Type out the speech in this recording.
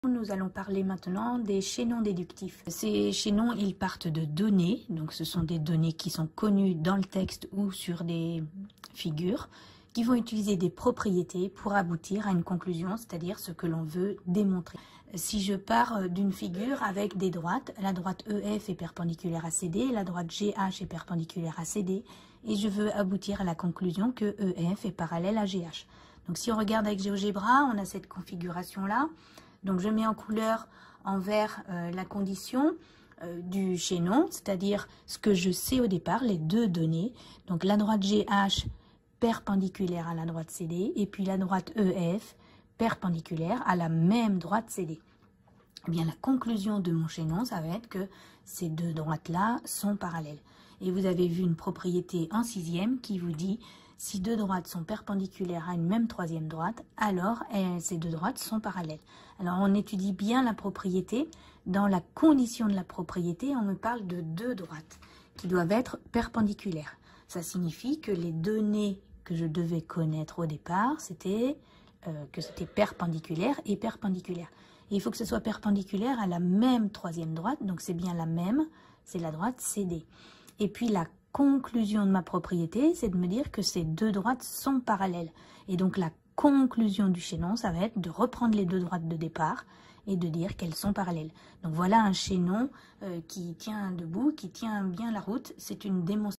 Nous allons parler maintenant des chaînons déductifs. Ces chaînons, ils partent de données, donc ce sont des données qui sont connues dans le texte ou sur des figures, qui vont utiliser des propriétés pour aboutir à une conclusion, c'est-à-dire ce que l'on veut démontrer. Si je pars d'une figure avec des droites, la droite EF est perpendiculaire à CD, la droite GH est perpendiculaire à CD, et je veux aboutir à la conclusion que EF est parallèle à GH. Donc si on regarde avec GeoGebra, on a cette configuration-là. Donc je mets en couleur en vert la condition du chaînon, c'est-à-dire ce que je sais au départ, les deux données. Donc la droite GH perpendiculaire à la droite CD et puis la droite EF perpendiculaire à la même droite CD. Eh bien, la conclusion de mon chaînon, ça va être que ces deux droites-là sont parallèles. Et vous avez vu une propriété en sixième qui vous dit si deux droites sont perpendiculaires à une même troisième droite, alors ces deux droites sont parallèles. Alors on étudie bien la propriété. Dans la condition de la propriété, on me parle de deux droites qui doivent être perpendiculaires. Ça signifie que les données que je devais connaître au départ, c'était que c'était perpendiculaire et perpendiculaire. Et il faut que ce soit perpendiculaire à la même troisième droite, donc c'est bien la même, c'est la droite CD. Et puis la conclusion de ma propriété, c'est de me dire que ces deux droites sont parallèles. Et donc la conclusion du chaînon, ça va être de reprendre les deux droites de départ et de dire qu'elles sont parallèles. Donc voilà un chaînon qui tient debout, qui tient bien la route. C'est une démonstration.